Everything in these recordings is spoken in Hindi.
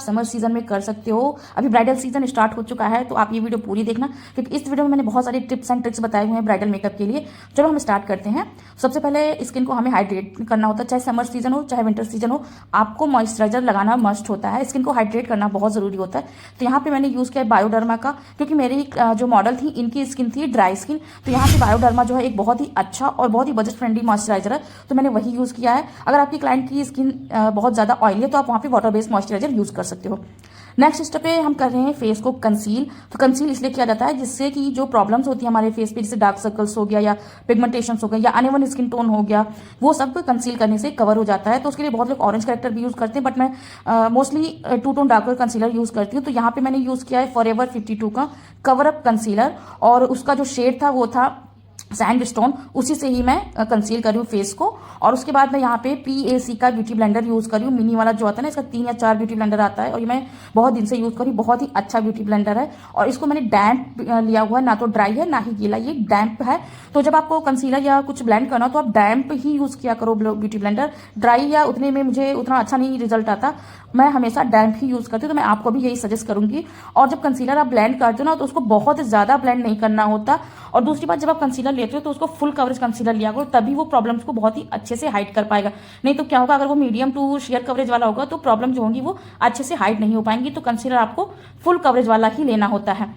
समर सीजन में कर सकते हो। अभी ब्राइडल सीजन स्टार्ट हो चुका है, तो आप ये वीडियो पूरी देखना, क्योंकि इस वीडियो में मैंने बहुत सारे टिप्स एंड ट्रिक्स बताए हुए हैं ब्राइडल मेकअप के लिए। चलो हम स्टार्ट करते हैं। सबसे पहले स्किन को हमें हाइड्रेट करना होता है, चाहे समर सीजन हो चाहे विंटर सीजन हो, आपको मॉइस्चराइजर लगाना मस्ट होता है। स्किन को हाइड्रेट करना बहुत जरूरी होता है। तो यहाँ पे मैंने यूज किया बायोडर्मा का, क्योंकि मेरी जो मॉडल थी इनकी स्किन थी ड्राई स्किन, तो यहाँ पे बायोडर्मा जो है एक बहुत ही अच्छा और बहुत ही बजट फ्रेंडली मॉइस्चराइजर है, तो मैंने वही यूज किया है। अगर आपकी क्लाइंट की स्किन बहुत ज्यादा ऑयली है तो आप वहाँ पे वाटर बेस्ड मॉइस्चराइजर यूज कर सकते हो। नेक्स्ट स्टेप पे हम कर रहे हैं फेस को कंसील। तो कंसील इसलिए किया जाता है जिससे कि जो प्रॉब्लम्स होती है हमारे फेस पे, जैसे डार्क सर्कल्स हो गया या पिगमेंटेशन हो गया या अनइवन स्किन टोन हो गया, वो सब कंसील करने से कवर हो जाता है। तो उसके लिए बहुत लोग ऑरेंज करेक्टर भी यूज करते हैं, बट मैं mostly two tone darker concealer use करती हूँ। तो यहाँ पे मैंने यूज किया है फॉरएवर 52 का कवर अप कंसीलर, और उसका जो शेड था वो था सैंडस्टोन, उसी से ही मैं कंसील कर रही हूँ फेस को। और उसके बाद मैं यहाँ पे PAC का ब्यूटी ब्लेंडर यूज कर रही हूँ, मिनी वाला जो आता है ना, इसका 3 या 4 ब्यूटी ब्लेंडर आता है, और ये मैं बहुत दिन से यूज कर रही हूँ। बहुत ही अच्छा ब्यूटी ब्लेंडर है, और इसको मैंने डैम्प लिया हुआ है, ना तो ड्राई है ना ही गीला, ये डैम्प है। तो जब आपको कंसीलर या कुछ ब्लेंड करना हो तो आप डैम्प ही यूज किया करो ब्यूटी ब्लेंडर। ड्राई या उतने में मुझे उतना अच्छा नहीं रिजल्ट आता, मैं हमेशा डैम्प ही यूज करती हूँ। तो मैं आपको भी यही सजेस्ट करूंगी। और जब कंसीलर आप ब्लेंड करते हो ना, तो उसको बहुत ज्यादा ब्लेंड नहीं करना होता। और दूसरी बात, जब आप कंसीलर लेते हो तो उसको फुल कवरेज कंसीलर लिया करो, तभी वो प्रॉब्लम्स को बहुत ही अच्छे से हाइड कर पाएगा। नहीं तो क्या होगा, अगर वो मीडियम टू शेयर कवरेज वाला होगा तो प्रॉब्लम जो होंगी वो अच्छे से हाइड नहीं हो पाएंगी। तो कंसीलर आपको फुल कवरेज वाला ही लेना होता है।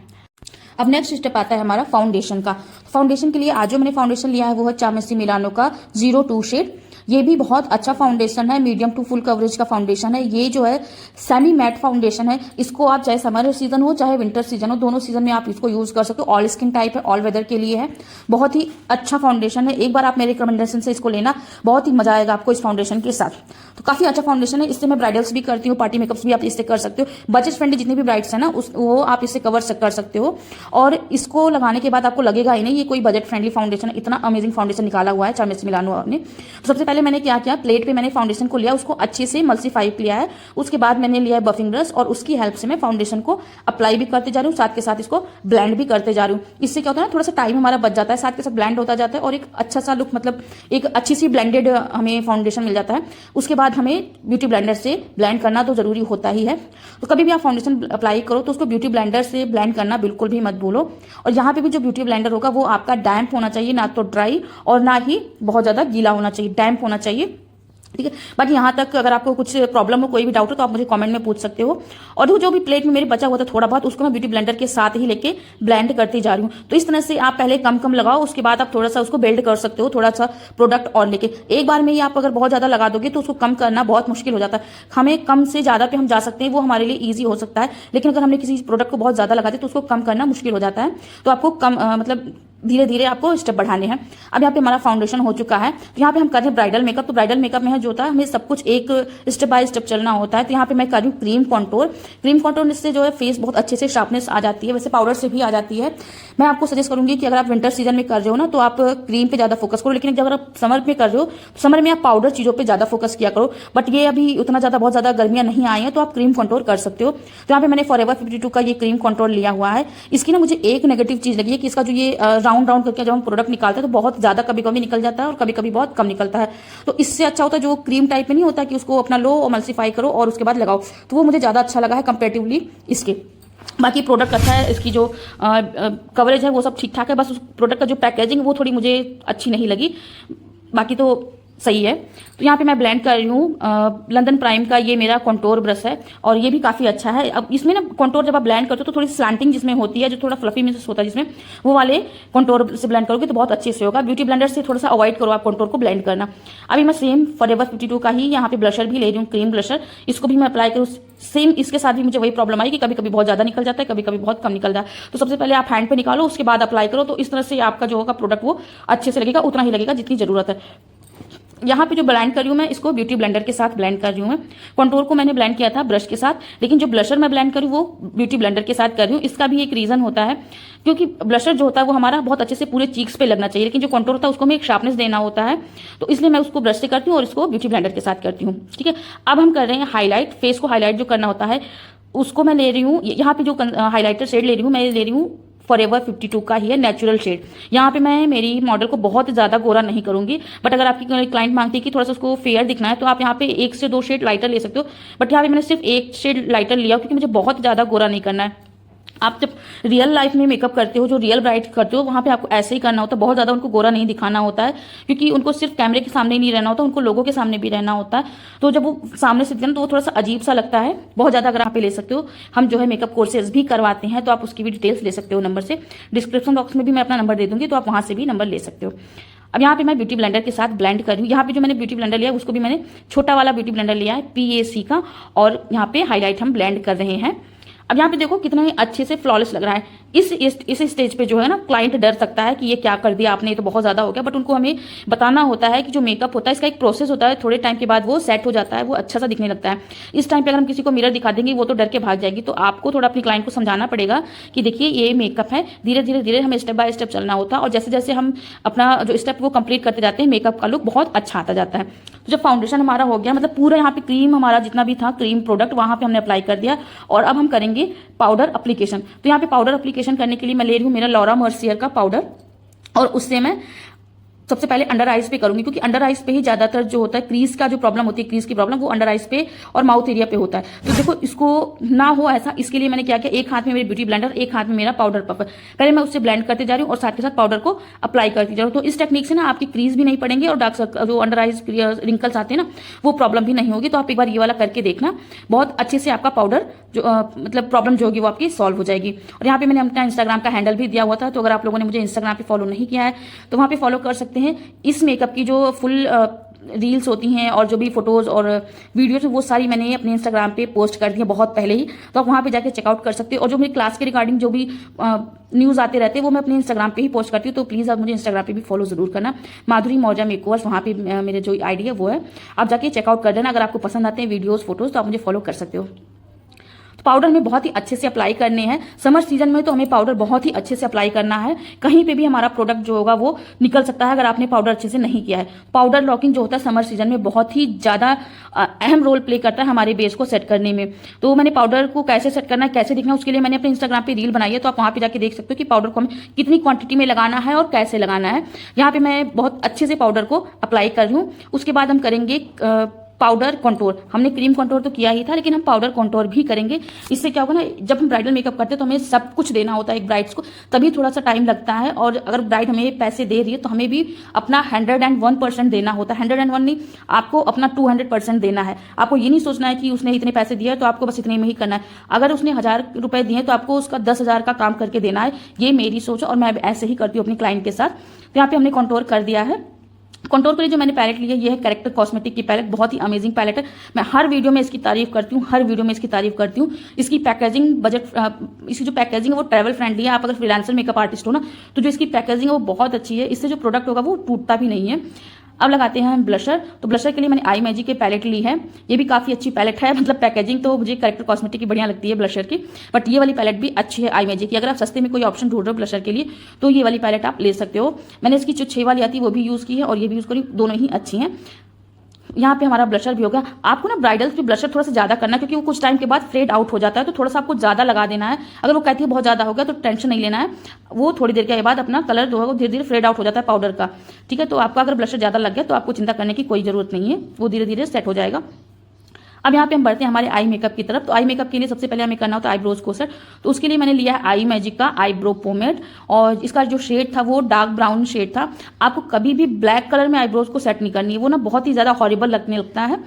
अब नेक्स्ट स्टेप आता है हमारा फाउंडेशन का। फाउंडेशन के लिए आज जो मैंने फाउंडेशन लिया है वो है चामेसी मिलानो का 02 शेड। ये भी बहुत अच्छा फाउंडेशन है, मीडियम टू फुल कवरेज का फाउंडेशन है। ये जो है सेमी मैट फाउंडेशन है, इसको आप चाहे समर सीजन हो चाहे विंटर सीजन हो, दोनों सीजन में आप इसको यूज कर सकते हो। ऑल स्किन टाइप है, ऑल वेदर के लिए है, बहुत ही अच्छा फाउंडेशन है। एक बार आप मेरे रिकमेंडेशन से इसको लेना, बहुत ही मजा आएगा आपको इस फाउंडेशन के साथ। तो काफी अच्छा फाउंडेशन है, इससे मैं ब्राइडल्स भी करती हूँ, पार्टी मेकअप्स भी आप इससे कर सकते हो। बजट फ्रेंडली जितनी भी ब्राइड्स है ना, वो आप इससे कवर कर सकते हो। और इसको लगाने के बाद आपको लगेगा ही नहीं ये कोई बजट फ्रेंडली फाउंडेशन है, इतना अमेजिंग फाउंडेशन निकाला हुआ है चामेसी मिलानो ने। तो सबसे पहले मैंने क्या किया, प्लेट पे मैंने फाउंडेशन को लिया, उसको अच्छे से मल्सीफाई किया है। उसके बाद मैंने लिया है बफिंग ब्रश, और उसकी हेल्प से मैं फाउंडेशन को अप्लाई भी करते जा रही हूँ, साथ के साथ इसको ब्लेंड भी करते जा रही हूँ। इससे क्या होता है ना, थोड़ा सा टाइम हमारा बच जाता है, साथ के साथ ब्लेंड होता जाता है, और एक अच्छा सा लुक, मतलब एक अच्छी सी ब्लेंडेड हमें फाउंडेशन मिल जाता है। उसके बाद हमें ब्यूटी ब्लेंडर से ब्लेंड करना तो जरूरी होता ही है। तो कभी भी आप फाउंडेशन अप्लाई करो तो उसको ब्यूटी ब्लेंडर से ब्लेंड करना बिल्कुल भी मत भूलो। और यहाँ पे भी जो ब्यूटी ब्लेंडर होगा वो आपका डैम्प होना चाहिए, ना तो ड्राई और ना ही बहुत ज्यादा गीला होना चाहिए, डैम्प होना चाहिए, ठीक है। बाकी यहाँ तक अगर आपको कुछ प्रॉब्लम हो, कोई भी डाउट हो, तो आप मुझे कमेंट में पूछ सकते हो। और जो भी प्लेट में मेरे बचा हुआ था थोड़ा बहुत, उसको मैं ब्यूटी ब्लेंडर के साथ ही लेके ब्लेंड करती जा रही हूँ। तो इस तरह से आप पहले कम कम लगाओ, उसके बाद आप थोड़ा सा उसको बेल्ड कर सकते हो, थोड़ा सा प्रोडक्ट और लेके। एक बार में ही आप अगर बहुत ज्यादा लगा दोगे तो उसको कम करना बहुत मुश्किल हो जाता है। हमें कम से ज्यादा पे हम जा सकते हैं, वो हमारे लिए ईजी हो सकता है, लेकिन अगर हमने किसी प्रोडक्ट को बहुत ज्यादा लगा दिया तो उसको कम करना मुश्किल हो जाता है। तो आपको कम मतलब धीरे धीरे आपको स्टेप बढ़ाने हैं। अब यहाँ पे हमारा फाउंडेशन हो चुका है, तो यहाँ पे हम कर रहे हैं ब्राइडल मेकअप। तो ब्राइडल मेकअप में है जो होता है, हमें सब कुछ एक स्टेप बाय स्टेप चलना होता है। तो यहाँ पे मैं कर रही हूँ क्रीम कॉन्टोर। क्रीम कॉन्टोर से जो है फेस बहुत अच्छे से शार्पनेस आ जाती है, वैसे पाउडर से भी आ जाती है। मैं आपको सजेस्ट करूंगी कि अगर आप विंटर सीजन में कर रहे हो ना, तो आप क्रीम पे ज्यादा फोकस करो, लेकिन अगर आप समर में कर रहे हो तो समर में आप पाउडर चीजों पर ज्यादा फोकस किया करो। बट ये अभी उतना ज्यादा बहुत ज्यादा गर्मियां नहीं आई है, तो आप क्रीम कॉन्टोर कर सकते हो। तो यहाँ पे मैंने फॉरएवर 52 का ये क्रीम कॉन्टोर लिया हुआ है। इसकी ना मुझे एक नेगेटिव चीज लगी है कि इसका जो ये राउंड राउंड करके जब हम प्रोडक्ट निकालते हैं तो बहुत ज्यादा कभी कभी निकल जाता है और कभी कभी बहुत कम निकलता है। तो इससे अच्छा होता है जो क्रीम टाइप में नहीं होता कि उसको अपना लो और मल्सीफाई करो और उसके बाद लगाओ, तो वो मुझे ज्यादा अच्छा लगा है कंपेरेटिवली इसके। बाकी प्रोडक्ट अच्छा है, इसकी जो कवरेज है वो सब ठीक ठाक है, बस उस प्रोडक्ट का जो पैकेजिंग वो थोड़ी मुझे अच्छी नहीं लगी, बाकी तो सही है। तो यहाँ पे मैं ब्लेंड कर रही हूँ लंदन प्राइम का ये मेरा कॉन्टोर ब्रश है, और ये भी काफी अच्छा है। अब इसमें ना कॉन्टोर जब आप ब्लेंड करते हो तो थोड़ी स्लैंटिंग जिसमें होती है, जो थोड़ा फ्लफी में होता है जिसमें, वो वाले कॉन्टोर से ब्लेंड करोगे तो बहुत अच्छे से होगा। ब्यूटी ब्लेंडर से थोड़ा सा अवॉइड करो आप कॉन्टोर को ब्लेंड करना। अभी मैं सेम फॉरएवर 52 का ही यहाँ पे ब्लशर भी ले रही हूँ, क्रीम ब्लशर। इसको भी मैं अप्लाई करूँ सेम, इसके साथ भी मुझे वही प्रॉब्लम आई कि कभी कभी बहुत ज्यादा निकल जाता है, कभी कभी बहुत कम निकल जाता है। तो सबसे पहले आप हैंड पे निकालो, उसके बाद अप्लाई करो, तो इस तरह से आपका जो होगा प्रोडक्ट वो अच्छे से लगेगा, उतना ही लगेगा जितनी जरूरत है। यहाँ पे जो ब्लेंड कर रही हूँ मैं, इसको ब्यूटी ब्लेंडर के साथ ब्लेंड कर रही हूँ मैं। कंटूर को मैंने ब्लेंड किया था ब्रश के साथ, लेकिन जो ब्लशर मैं ब्लेंड कर रही हूँ वो ब्यूटी ब्लेंडर के साथ कर रही हूँ। इसका भी एक रीजन होता है, क्योंकि ब्लशर जो होता है वो हमारा बहुत अच्छे से पूरे चीक्स पे लगना चाहिए, लेकिन जो कंटूर होता है उसको हमें एक शार्पनेस देना होता है, तो इसलिए मैं उसको ब्रश से करती हूँ और इसको ब्यूटी ब्लेंडर के साथ करती हूँ। ठीक है, अब हम कर रहे हैं हाईलाइट। फेस को हाईलाइट जो करना होता है उसको मैं ले रही हूँ, यहाँ पे जो हाईलाइटर शेड ले रही हूँ मैं ले रही हूँ फॉरएवर 52 का ही है, नेचुरल शेड। यहाँ पे मैं मेरी मॉडल को बहुत ज़्यादा गोरा नहीं करूंगी, बट अगर आपकी क्लाइंट मांगती है कि थोड़ा सा उसको फेयर दिखना है तो आप यहाँ पे 1 से 2 शेड लाइटर ले सकते हो, बट यहाँ पे मैंने सिर्फ 1 शेड लाइटर लिया क्योंकि मुझे बहुत ज़्यादा गोरा नहीं करना है। आप जब रियल लाइफ में मेकअप करते हो, जो रियल ब्राइड करते हो, वहाँ पे आपको ऐसे ही करना होता है, बहुत ज़्यादा उनको गोरा नहीं दिखाना होता है, क्योंकि उनको सिर्फ कैमरे के सामने ही नहीं रहना होता, उनको लोगों के सामने भी रहना होता है। तो जब वो सामने से दिखते हैं तो वो थोड़ा सा अजीब सा लगता है बहुत ज़्यादा। अगर आप पे ले सकते हो, हम जो है मेकअप कोर्सेज भी करवाते हैं, तो आप उसकी भी डिटेल्स ले सकते हो नंबर से। डिस्क्रिप्शन बॉक्स में भी मैं अपना नंबर दे दूंगी, तो आप वहाँ से भी नंबर ले सकते हो। अब यहाँ पे मैं ब्यूटी ब्लेंडर के साथ ब्लेंड कर रही हूँ। यहाँ पे जो मैंने ब्यूटी ब्लेंडर लिया है उसको भी मैंने छोटा वाला ब्यूटी ब्लेंडर लिया है PAC का, और यहाँ पे हाईलाइट हम ब्लेंड कर रहे हैं। अब यहाँ पे देखो कितना ही अच्छे से फ्लॉलेस लग रहा है। इस स्टेज पे जो है ना, क्लाइंट डर सकता है कि ये क्या कर दिया आपने, ये तो बहुत ज्यादा हो गया, बट उनको हमें बताना होता है कि जो मेकअप होता है इसका एक प्रोसेस होता है, थोड़े टाइम के बाद वो सेट हो जाता है, वो अच्छा सा दिखने लगता है। इस टाइम पे अगर हम किसी को मिरर दिखा देंगे वो तो डर के भाग जाएगी, तो आपको थोड़ा अपनी क्लाइंट को समझाना पड़ेगा कि देखिए ये मेकअप है, धीरे धीरे धीरे हमें स्टेप बाय स्टेप चलना होता है, और जैसे जैसे हम अपना जो स्टेप वो कंप्लीट करते जाते हैं, मेकअप का लुक बहुत अच्छा आता जाता है। तो जब फाउंडेशन हमारा हो गया, मतलब पूरा यहाँ पे क्रीम हमारा जितना भी था क्रीम प्रोडक्ट वहां पे हमने अप्लाई कर दिया, और अब हम करेंगे पाउडर एप्लीकेशन। तो यहाँ पे पाउडर एप्लीकेशन करने के लिए मैं ले रही हूँ मेरा लॉरा मर्सियर का पाउडर, और उससे मैं सबसे पहले अंडर आइज पे करूंगी, क्योंकि अंडर आइज पे ही ज्यादातर जो होता है क्रीज का जो प्रॉब्लम होती है, क्रीज की प्रॉब्लम वो अंडर आइज पे और माउथ एरिया पे होता है। तो देखो इसको ना हो ऐसा, इसके लिए मैंने क्या किया, एक हाथ में मेरी ब्यूटी ब्लेंडर, एक हाथ में मेरा पाउडर पफ। पहले मैं उससे ब्लेंड करते जा रही हूँ और साथ के साथ पाउडर को अप्लाई करती जा रही हूँ। तो इस टेक्निक से ना आपकी क्रीज भी नहीं पड़ेंगे, और डार्क सर्कल जो अंडर आइज रिंकल्स आते हैं ना, वो प्रॉब्लम भी नहीं होगी। तो आप एक बार ये वाला करके देखना, बहुत अच्छे से आपका पाउडर जो मतलब प्रॉब्लम जो होगी वो आपकी सॉल्व हो जाएगी। और यहाँ पे मैंने अपना इंस्टाग्राम का हैंडल भी दिया हुआ था, तो अगर आप लोगों ने मुझे इंस्टाग्राम पे फॉलो नहीं किया है तो वहाँ पे फॉलो कर सकते हैं। इस मेकअप की जो फुल रील्स होती हैं और जो भी फोटोज और वीडियोज वो सारी मैंने अपने इंस्टाग्राम पे पोस्ट कर दी है बहुत पहले ही, तो आप वहाँ पे जाके चेकआउट कर सकते हो। और जो मेरी क्लास के रिगार्डिंग जो भी न्यूज़ आते रहते हैं वो मैं अपने इंस्टाग्राम पे ही पोस्ट करती हूँ, तो प्लीज़ आप मुझे इंस्टाग्राम पे भी फॉलो जरूर करना, माधुरी मौर्या मेकओवर्स, वहाँ पे मेरे जो आईडी है वो है, आप जाके चेकआउट कर देना। अगर आपको पसंद आते हैं वीडियोज़ फोटोज तो आप मुझे फॉलो कर सकते हो। पाउडर हमें बहुत ही अच्छे से अप्लाई करने हैं। समर सीजन में तो हमें पाउडर बहुत ही अच्छे से अप्लाई करना है, कहीं पे भी हमारा प्रोडक्ट जो होगा वो निकल सकता है अगर आपने पाउडर अच्छे से नहीं किया है। पाउडर लॉकिंग जो होता है समर सीजन में बहुत ही ज्यादा अहम रोल प्ले करता है हमारे बेस को सेट करने में। तो मैंने पाउडर को कैसे सेट करना है, कैसे दिखना है, उसके लिए मैंने अपने इंस्टाग्राम पे रील बनाई है, तो आप वहां पे जाके देख सकते हो कि पाउडर को हमें कितनी क्वांटिटी में लगाना है और कैसे लगाना है। यहाँ पे मैं बहुत अच्छे से पाउडर को अप्लाई कर रही हूँ। उसके बाद हम करेंगे पाउडर कंटूर। हमने क्रीम कंटूर तो किया ही था, लेकिन हम पाउडर कंटूर भी करेंगे। इससे क्या होगा ना, जब हम ब्राइडल मेकअप करते हैं तो हमें सब कुछ देना होता है एक ब्राइड्स को, तभी थोड़ा सा टाइम लगता है। और अगर ब्राइड हमें पैसे दे रही है तो हमें भी अपना 101% देना होता है। 101 नहीं, आपको अपना 200% देना है। आपको ये नहीं सोचना है कि उसने इतने पैसे दिए तो आपको बस इतने में ही करना है। अगर उसने 1000 रुपए दिए तो आपको उसका 10,000 का काम करके देना है। ये मेरी सोच है और मैं ऐसे ही करती हूँ अपनी क्लाइंट के साथ। तो यहाँ पे हमने कंटूर कर दिया है। कंटूर के लिए जो मैंने पैलेट ली है ये है कैरेक्टर कॉस्मेटिक की पैलेट, बहुत ही अमेजिंग पैलेट है। मैं हर वीडियो में इसकी तारीफ करती हूँ, हर वीडियो में इसकी तारीफ करती हूँ। इसकी पैकेजिंग इसकी जो पैकेजिंग है वो ट्रैवल फ्रेंडली है। आप अगर फ्रीलांसर मेकअप आर्टिस्ट हो ना तो जो इसकी पैकेजिंग है वो बहुत अच्छी है। इससे जो प्रोडक्ट होगा वो टूटता भी नहीं है। अब लगाते हैं हम ब्लशर। तो ब्लशर के लिए मैंने आई मैजिक की पैलेट ली है। ये भी काफी अच्छी पैलेट है, मतलब पैकेजिंग तो मुझे कैरेक्टर कॉस्मेटिक की बढ़िया लगती है ब्लशर की, बट ये वाली पैलेट भी अच्छी है आई मैजिक की। अगर आप सस्ते में कोई ऑप्शन ढूंढ रहे हो ब्लशर के लिए तो ये वाली पैलेट आप ले सकते हो। मैंने इसकी जो 6 वाली आती है वो भी यूज की है और ये भी यूज करी, दोनों ही अच्छी हैं। यहाँ पे हमारा ब्लशर भी होगा। आपको ना ब्राइडल्स पे ब्लशर थोड़ा सा ज्यादा करना है, क्योंकि वो कुछ टाइम के बाद फेड आउट हो जाता है, तो थोड़ा सा आपको ज्यादा लगा देना है। अगर वो कहती है बहुत ज्यादा हो गया तो टेंशन नहीं लेना है, वो थोड़ी देर के बाद अपना कलर जो है वो धीरे धीरे फेड आउट हो जाता है पाउडर का। ठीक है, तो आपका अगर ब्लशर ज्यादा लग गया तो आपको चिंता करने की कोई जरूरत नहीं है, वो धीरे धीरे सेट हो जाएगा। अब यहाँ पे हम बढ़ते हैं हमारे आई मेकअप की तरफ। तो आई मेकअप के लिए सबसे पहले हमें करना होता है आईब्रोज को सेट। तो उसके लिए मैंने लिया है आई मैजिक का आईब्रो पोमेड, और इसका जो शेड था वो डार्क ब्राउन शेड था। आपको कभी भी ब्लैक कलर में आईब्रोज को सेट नहीं करनी है, वो ना बहुत ही ज्यादा हॉरिबल लगने लगता है।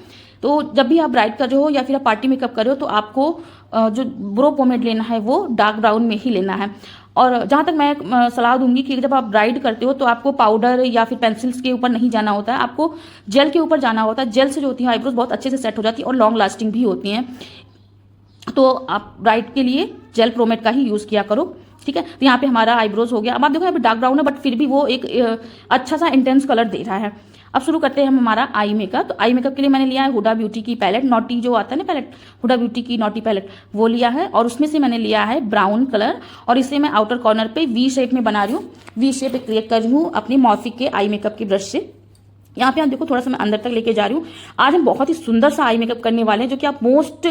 तो जब भी आप ब्राइड कर रहे हो या फिर आप पार्टी मेकअप कर रहे हो तो आपको जो ब्रो पोमेड लेना है वो डार्क ब्राउन में ही लेना है। और जहां तक मैं सलाह दूंगी कि जब आप ब्राइड करते हो तो आपको पाउडर या फिर पेंसिल्स के ऊपर नहीं जाना होता है, आपको जेल के ऊपर जाना होता है। जेल से जो होती है आईब्रोज बहुत अच्छे से सेट हो जाती है और लॉन्ग लास्टिंग भी होती हैं। तो आप ब्राइड के लिए जेल प्रोमेड का ही यूज किया करो। ठीक है, तो यहाँ पे हमारा आईब्रोज हो गया। अब आप देखो यहाँ पे डार्क ब्राउन है बट फिर भी वो एक अच्छा सा इंटेंस कलर दे रहा है। अब शुरू करते हैं हम हमारा आई मेकअप। तो आई मेकअप के लिए मैंने लिया है हुडा ब्यूटी की पैलेट, नॉटी जो आता है ना पैलेट, हुडा ब्यूटी की नॉटी पैलेट वो लिया है। और उसमें से मैंने लिया है ब्राउन कलर, और इसे मैं आउटर कॉर्नर पे वी शेप में बना रही हूँ। वी शेप क्रिएट कर रही हूँ अपनी मॉर्फिक के आई मेकअप की ब्रश से। यहाँ पे आप देखो थोड़ा सा मैं अंदर तक लेके जा रही हूँ। आज हम बहुत ही सुंदर सा आई मेकअप करने वाले हैं, जो कि आप मोस्ट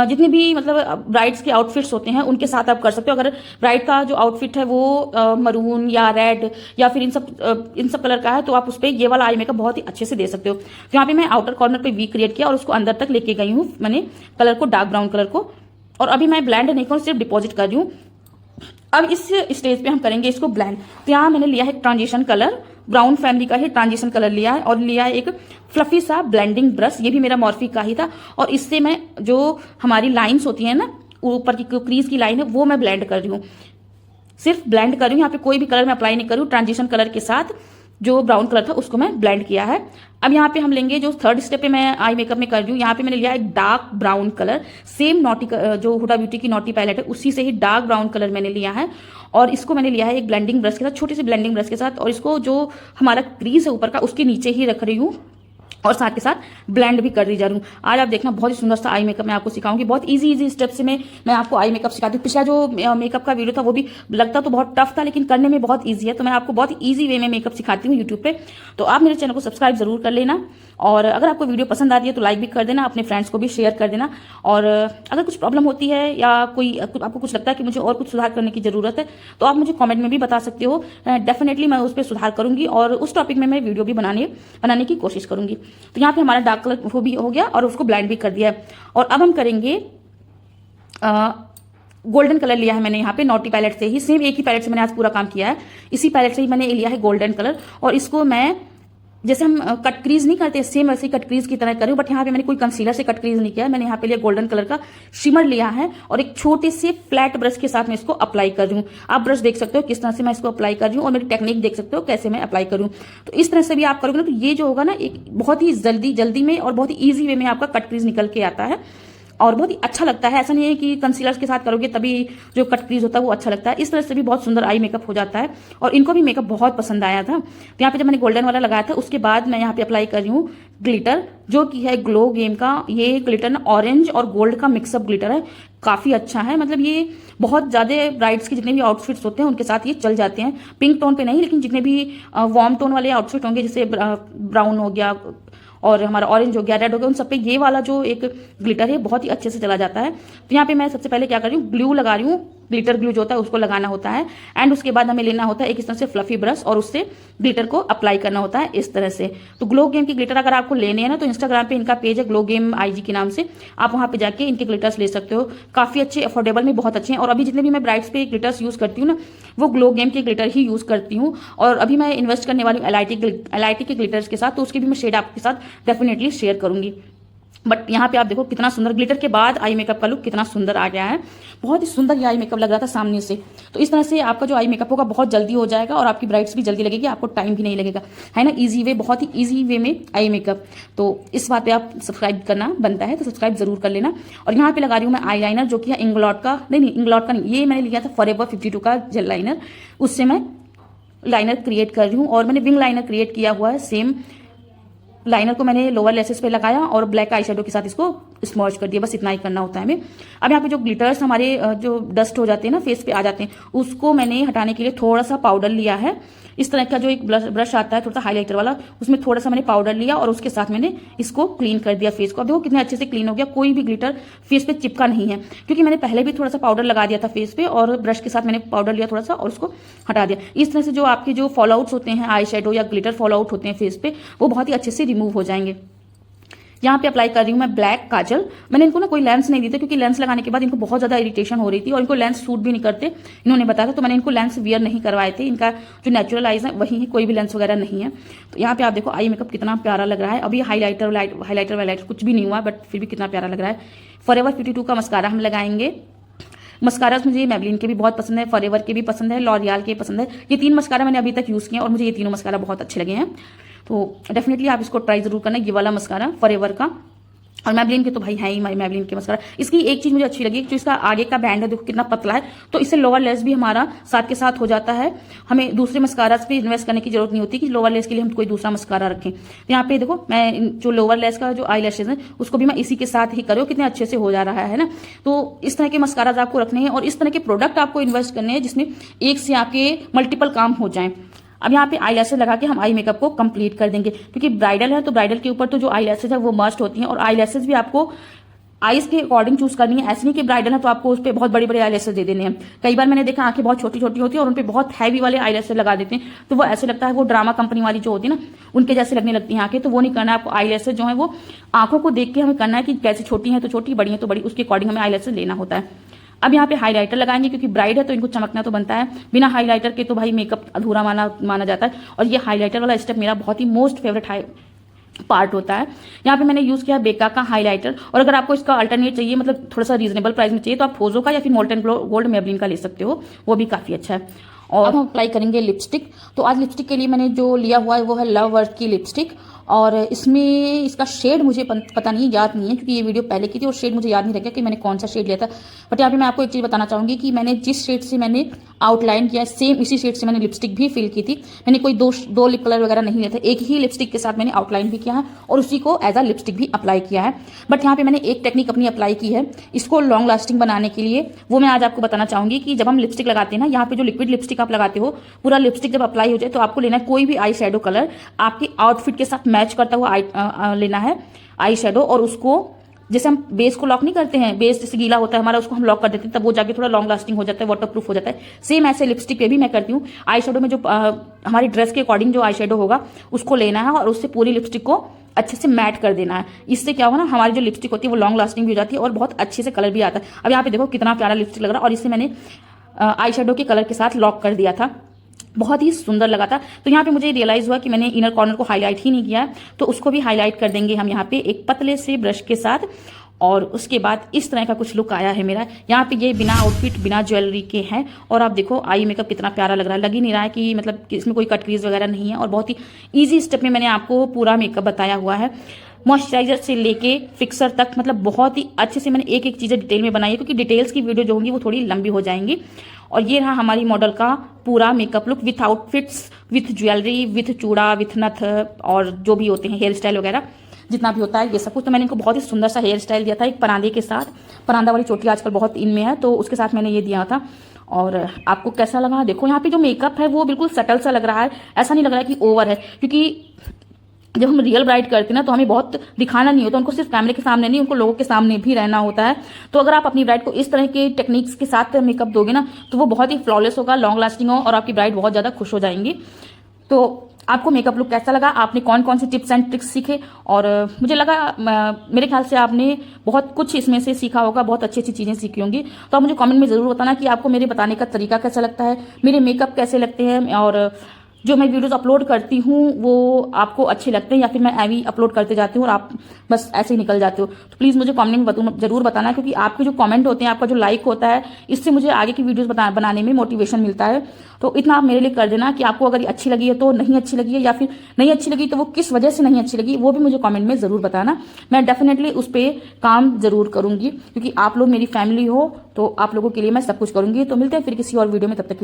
जितने भी मतलब ब्राइड्स के आउटफिट्स होते हैं उनके साथ आप कर सकते हो। अगर ब्राइड का जो आउटफिट है वो मरून या रेड या फिर इन सब कलर का है, तो आप उस पर ये वाला आई मेकअप बहुत ही अच्छे से दे सकते हो। तो यहाँ पे मैं आउटर कॉर्नर पे वी क्रिएट किया और उसको अंदर तक लेके गई हूँ मैंने कलर को, डार्क ब्राउन कलर को। और अभी मैं ब्लेंड नहीं करूँ, सिर्फ डिपॉजिट कर रही हूँ। अब इस स्टेज पे हम करेंगे इसको ब्लेंड। तो यहाँ मैंने लिया है एक ट्रांजिशन कलर, ब्राउन फैमिली का ही ट्रांजिशन कलर लिया है, और लिया है एक फ्लफी सा ब्लेंडिंग ब्रश, ये भी मेरा मॉर्फी का ही था। और इससे मैं जो हमारी लाइंस होती है ना, ऊपर की क्रीज की लाइन है, वो मैं ब्लेंड कर रही हूँ, सिर्फ ब्लेंड कर रही हूँ। यहाँ पे कोई भी कलर मैं अप्लाई नहीं कर रही हूँ, ट्रांजिशन कलर के साथ जो ब्राउन कलर था उसको मैं ब्लेंड किया है। अब यहाँ पे हम लेंगे जो थर्ड स्टेप पे मैं आई मेकअप में कर रही हूँ, यहाँ पे मैंने लिया एक dark brown colour, same naughty जो हुडा ब्यूटी की नॉटी पैलेट है उसी से ही डार्क ब्राउन कलर मैंने लिया है। और इसको मैंने लिया है एक ब्लेंडिंग ब्रश के साथ, छोटी सी ब्लेंडिंग ब्रश के साथ, और इसको जो हमारा क्रीज है ऊपर का उसके नीचे ही रख रही हूँ और साथ के साथ ब्लेंड भी कर दी जा रही हूँ। आज आप देखना बहुत ही सुंदर सा आई मेकअप मैं आपको सिखाऊंगी, बहुत इजी स्टेप से मैं आपको आई मेकअप सिखाती हूँ। पिछला जो मेकअप का वीडियो था वो भी लगता तो बहुत टफ था, लेकिन करने में बहुत ईजी है। तो मैं आपको बहुत ईजी वे में मेकअप सिखाती हूँ यूट्यूब पे। तो आप मेरे चैनल को सब्सक्राइब जरूर कर लेना, और अगर आपको वीडियो पसंद आती है तो लाइक भी कर देना, अपने फ्रेंड्स को भी शेयर कर देना। और अगर कुछ प्रॉब्लम होती है या कोई आपको कुछ लगता है कि मुझे और कुछ सुधार करने की जरूरत है, तो आप मुझे कमेंट में भी बता सकते हो। डेफिनेटली मैं उस पर सुधार करूंगी और उस टॉपिक में मैं वीडियो भी बनाने की कोशिश करूंगी। तो यहाँ पे हमारा डार्क कलर वो भी हो गया और उसको ब्लेंड भी कर दिया है। और अब हम करेंगे गोल्डन कलर लिया है मैंने यहाँ पे नॉटी पैलेट से ही, सेम एक ही पैलेट से मैंने आज पूरा काम किया है, इसी पैलेट से ही मैंने लिया है गोल्डन कलर। और इसको मैं जैसे हम कट क्रीज नहीं करते सेम वैसे ही कट क्रीज की तरह कर रही हूँ, बट यहाँ पे मैंने कोई कंसीलर से कट क्रीज नहीं किया है। मैंने यहाँ पे लिया गोल्डन कलर का शिमर लिया है और एक छोटे से फ्लैट ब्रश के साथ मैं इसको अप्लाई कर रही हूँ। आप ब्रश देख सकते हो किस तरह से मैं इसको अप्लाई कर रही हूँ और मेरी टेक्निक देख सकते हो कैसे मैं अप्लाई करूँ। तो इस तरह से भी आप करोगे ना, तो ये जो होगा ना एक बहुत ही जल्दी में और बहुत ही ईजी वे में आपका कट क्रीज निकल के आता है और बहुत ही अच्छा लगता है। ऐसा नहीं है कि कंसीलर के साथ करोगे तभी जो कट क्रीज होता है वो अच्छा लगता है। इस तरह से भी बहुत सुंदर आई मेकअप हो जाता है और इनको भी मेकअप बहुत पसंद आया था। तो यहाँ पे जब मैंने गोल्डन वाला लगाया था उसके बाद मैं यहाँ पे अप्लाई कर रही हूँ ग्लिटर, जो कि है ग्लो गेम का। ये ग्लिटर ना ऑरेंज और गोल्ड का मिक्सअप ग्लिटर है, काफी अच्छा है। मतलब ये बहुत ज्यादा ब्राइड्स के जितने भी आउटफिट्स होते हैं उनके साथ ये चल जाते हैं। पिंक टोन पे नहीं, लेकिन जितने भी वार्म टोन वाले आउटफिट होंगे, जैसे ब्राउन हो गया और हमारा ऑरेंज हो गया, रेड हो गया, उन सब पे ये वाला जो एक ग्लिटर है बहुत ही अच्छे से चला जाता है। तो यहाँ पे मैं सबसे पहले क्या कर रही हूँ, ग्लू लगा रही हूँ। ग्लिटर ग्लू जो होता है उसको लगाना होता है एंड उसके बाद हमें लेना होता है एक इस तरह से फ्लफी ब्रश और उससे ग्लिटर को अप्लाई करना होता है इस तरह से। तो ग्लो गेम की ग्लिटर अगर आपको लेने हैं ना, तो इंस्टाग्राम पे इनका पेज है ग्लो गेम IG के नाम से, आप वहां पे जाके इनके ग्लिटर्स ले सकते हो। काफी अच्छे, अफोर्डेबल में बहुत अच्छे हैं। और अभी जितने भी मैं ब्राइड्स पे ग्लिटर्स यूज करती हूँ ना, वो ग्लो गेम के ग्लिटर ही यूज करती हूँ। और अभी मैं इन्वेस्ट करने वाली हूँ LIT के ग्लिटर्स के साथ, तो उसके भी मैं शेड आपके साथ डेफिनेटली शेयर करूंगी। बट यहाँ पे आप देखो कितना सुंदर ग्लिटर के बाद आई मेकअप का लुक कितना सुंदर आ गया है। बहुत ही सुंदर ये आई मेकअप लग रहा था सामने से। तो इस तरह से आपका जो आई मेकअप होगा बहुत जल्दी हो जाएगा और आपकी ब्राइड्स भी जल्दी लगेगी, आपको टाइम भी नहीं लगेगा, है ना। इजी वे, बहुत ही इजी वे में आई मेकअप। तो इस बात पे आप सब्सक्राइब करना बनता है, तो सब्सक्राइब जरूर कर लेना। और यहाँ पे लगा रही हूँ मैं आई लाइनर, जो कि है इंग्लॉट का, नहीं इंग्लॉट का नहीं, ये मैंने लिया था फॉरएवर 52 का जेल लाइनर, उससे मैं लाइनर क्रिएट कर रही हूँ। और मैंने विंग लाइनर क्रिएट किया हुआ है, सेम लाइनर को मैंने लोअर लेसेस पे लगाया और ब्लैक आई शेडो के साथ इसको स्मर्ज कर दिया। बस इतना ही करना होता है हमें। अब यहाँ पे जो ग्लिटर्स हमारे जो डस्ट हो जाते हैं ना, फेस पे आ जाते हैं, उसको मैंने हटाने के लिए थोड़ा सा पाउडर लिया है। इस तरह का जो एक ब्रश आता है थोड़ा सा हाईलाइटर वाला, उसमें थोड़ा सा मैंने पाउडर लिया और उसके साथ मैंने इसको क्लीन कर दिया फेस को। अब देखो कितने अच्छे से क्लीन हो गया, कोई भी ग्लिटर फेस पे चिपका नहीं है, क्योंकि मैंने पहले भी थोड़ा सा पाउडर लगा दिया था फेस पे और ब्रश के साथ मैंने पाउडर लिया थोड़ा सा और उसको हटा दिया। इस तरह से जो आपके जो फॉल आउट्स होते हैं आई शेडो या ग्लिटर फॉल आउट होते हैं फेस पे, वो बहुत ही अच्छे से रिमूव हो जाएंगे। यहाँ पे अप्लाई कर रही हूँ मैं ब्लैक काजल। मैंने इनको ना कोई लेंस नहीं दी थी, क्योंकि लेंस लगाने के बाद इनको बहुत ज्यादा इरिटेशन हो रही थी और इनको लेंस सूट भी नहीं करते, इन्होंने बताया था। तो मैंने इनको लेंस वियर नहीं करवाए थे, इनका जो नेचुरल आईज है वही है, कोई भी लेंस वगैरह नहीं है। तो यहाँ पे आप देखो आई मेकअप कितना प्यारा लग रहा है। अभी हाईलाइटर कुछ भी नहीं हुआ, बट फिर भी कितना प्यारा लग रहा है। फॉरएवर 52 का मस्कारा हम लगाएंगे। मस्कारास मुझे मैबलिन के भी बहुत पसंद है, फॉरएवर के भी पसंद है, लॉरियल के पसंद है। ये 3 मस्कारा मैंने अभी तक यूज किए और मुझे ये तीनों मस्कारा बहुत अच्छे लगे हैं। तो डेफिनेटली आप इसको ट्राई जरूर करना, ये वाला मस्कारा फॉरएवर का। और मैबलिन के तो भाई है ही मैबलिन के मस्कारा। इसकी एक चीज मुझे अच्छी लगी, जो इसका आगे का बैंड है देखो कितना पतला है, तो इससे लोअर लेस भी हमारा साथ के साथ हो जाता है। हमें दूसरे मस्कारा पे इन्वेस्ट करने की जरूरत नहीं होती कि लोअर लेस के लिए हम कोई दूसरा मस्कारा रखें। तो यहाँ पे देखो मैं जो लोअर लेस का जो आई लैशेज है उसको भी मैं इसी के साथ ही करो, कितने अच्छे से हो जा रहा है ना। तो इस तरह के मस्कारा आपको रखने हैं और इस तरह के प्रोडक्ट आपको इन्वेस्ट करने हैं जिसमें एक से आपके मल्टीपल काम हो जाए। अब यहाँ पे आई लैशेज लगा के हम आई मेकअप को कंप्लीट कर देंगे, क्योंकि ब्राइडल है तो ब्राइडल के ऊपर तो जो आई लैशेज है वो मस्ट होती हैं, और आई लैशेज भी आपको आईज के अकॉर्डिंग चूज करनी है। ऐसे नहीं कि ब्राइडल है तो आपको उस पर बहुत बड़े बड़े आईलैशेस दे देने हैं। कई बार मैंने देखा आंखें बहुत छोटी छोटी होती है और उन पर बहुत हैवी वाले आईलैशेस लगा देते हैं, तो वो ऐसे लगता है वो ड्रामा कंपनी वाली जो होती है ना उनके जैसे लगने लगती हैं आंखें। तो वो नहीं करना है आपको। आईलैशेस जो है वो आंखों को देख के हमें करना है कि कैसे छोटी है तो छोटी, बड़ी है तो बड़ी, उसके अकॉर्डिंग हमें आईलैशेस लेना होता है। अब यहाँ पे हाइलाइटर लगाएंगे, क्योंकि ब्राइड है तो इनको चमकना तो बनता है, बिना हाइलाइटर के तो भाई मेकअप अधूरा माना जाता है। और ये हाइलाइटर वाला स्टेप मेरा बहुत ही मोस्ट फेवरेट पार्ट होता है। यहाँ पे मैंने यूज किया बेका का हाइलाइटर, और अगर आपको इसका अल्टरनेट चाहिए, मतलब थोड़ा सा रीजनेबल प्राइस में चाहिए, तो आप फोजो का या फिर मोल्टन गोल्ड मेबलिन का ले सकते हो, वो भी काफी अच्छा है। और अब हम अप्लाई करेंगे लिपस्टिक। तो आज लिपस्टिक के लिए मैंने जो लिया हुआ है वो है लव वर्थ की लिपस्टिक, और इसमें इसका शेड मुझे पता नहीं, याद नहीं है, क्योंकि ये वीडियो पहले की थी और शेड मुझे याद नहीं रह गया कि मैंने कौन सा शेड लिया था। बट यहाँ पे मैं आपको एक चीज़ बताना चाहूंगी कि मैंने जिस शेड से मैंने आउटलाइन किया, सेम इसी शेड से मैंने लिपस्टिक भी फिल की थी। मैंने कोई दो लिप कलर वगैरह नहीं लिया था, एक ही लिपस्टिक के साथ मैंने आउटलाइन भी किया है और उसी को एज अ लिपस्टिक भी अप्लाई किया है। बट यहाँ पे मैंने एक टेक्निक अपनी अप्लाई की है इसको लॉन्ग लास्टिंग बनाने के लिए, वो मैं आज आपको बताना चाहूंगी कि जब हम लिपस्टिक लगाते हैं ना, यहाँ पे जो लिक्विड लिपस्टिक आप लगाते हो, पूरा लिपस्टिक जब अप्लाई हो जाए तो आपको लेना है कोई भी आई शेडो कलर आपके आउटफिट के साथ मैच करता हुआ लेना है आई शेडो, और उसको जैसे हम बेस को लॉक नहीं करते हैं, बेस जैसे गीला होता है हमारा उसको हम लॉक कर देते हैं, तब वो जाके थोड़ा लॉन्ग लास्टिंग हो जाता है, वाटर प्रूफ हो जाता है। सेम ऐसे लिपस्टिक पे भी मैं करती हूँ। आई शेडो में जो हमारी ड्रेस के अकॉर्डिंग जो आई शेडो होगा उसको लेना है और उससे पूरी लिपस्टिक को अच्छे से मैट कर देना है। इससे क्या होगा ना, हमारी जो लिपस्टिक होती है वो लॉन्ग लास्टिंग भी हो जाती है और बहुत अच्छे से कलर भी आता है। अब यहाँ पे देखो कितना प्यारा लिपस्टिक लग रहा है, और इसे मैंने आई शेडो के कलर के साथ लॉक कर दिया था, बहुत ही सुंदर लगा था। तो यहाँ पे मुझे रियलाइज हुआ कि मैंने इनर कॉर्नर को हाईलाइट ही नहीं किया, तो उसको भी हाईलाइट कर देंगे हम यहाँ पे एक पतले से ब्रश के साथ। और उसके बाद इस तरह का कुछ लुक आया है मेरा। यहाँ पे ये बिना आउटफिट बिना ज्वेलरी के हैं, और आप देखो आई मेकअप कितना प्यारा लग रहा है। लग ही नहीं रहा है कि मतलब कि इसमें कोई कट क्रीज वगैरह नहीं है, और बहुत ही ईजी स्टेप में मैंने आपको पूरा मेकअप बताया हुआ है, मॉइस्चराइजर से लेके फिक्सर तक। मतलब बहुत ही अच्छे से मैंने एक एक चीज़ें डिटेल में बनाई है, क्योंकि डिटेल्स की वीडियो जो होंगी वो थोड़ी लंबी हो जाएंगी। और ये रहा हमारी मॉडल का पूरा makeup look with outfits, with jewellery, with चूड़ा, विथ नथ, और जो भी होते हैं हेयर स्टाइल वगैरह जितना भी होता है ये सब कुछ। तो मैंने इनको बहुत ही सुंदर सा हेयर स्टाइल दिया था, एक परांदे के साथ। परांदा वाली चोटी आजकल बहुत इन में है, तो उसके साथ मैंने ये दिया था। और आपको कैसा लगा? देखो यहाँ पे जो मेकअप है वो बिल्कुल सटल सा लग रहा है, ऐसा नहीं लग रहा है कि ओवर है, क्योंकि जब हम रियल ब्राइड करते हैं ना तो हमें बहुत दिखाना नहीं होता, उनको सिर्फ कैमरे के सामने नहीं, उनको लोगों के सामने भी रहना होता है। तो अगर आप अपनी ब्राइड को इस तरह के टेक्निक्स के साथ मेकअप दोगे ना तो वो बहुत ही फ्लॉलेस होगा, लॉन्ग लास्टिंग हो, और आपकी ब्राइड बहुत ज्यादा खुश हो जाएंगी। तो आपको मेकअप लुक कैसा लगा? आपने कौन कौन से टिप्स एंड ट्रिक्स सीखे? और मुझे लगा मेरे ख्याल से आपने बहुत कुछ इसमें से सीखा होगा, बहुत अच्छी अच्छी चीजें सीखी होंगी। तो आप मुझे कमेंट में जरूर बताना कि आपको मेरे बताने का तरीका कैसा लगता है, मेरे मेकअप कैसे लगते हैं, और जो मैं वीडियोस अपलोड करती हूँ वो आपको अच्छे लगते हैं, या फिर मैं ऐवी अपलोड करते जाती हूँ और आप बस ऐसे ही निकल जाते हो। तो प्लीज़ मुझे कमेंट में जरूर बताना, क्योंकि आपके जो कमेंट होते हैं, आपका जो लाइक होता है, इससे मुझे आगे की वीडियोस बनाने में मोटिवेशन मिलता है। तो इतना आप मेरे लिए कर देना कि आपको अगर अच्छी लगी है तो नहीं अच्छी लगी है, या फिर नहीं अच्छी लगी तो वो किस वजह से नहीं अच्छी लगी, वो भी मुझे कमेंट में जरूर बताना। मैं डेफिनेटली उस पर काम जरूर करूंगी, क्योंकि आप लोग मेरी फैमिली हो, तो आप लोगों के लिए मैं सब कुछ करूंगी। तो मिलते हैं फिर किसी और वीडियो में, तब तक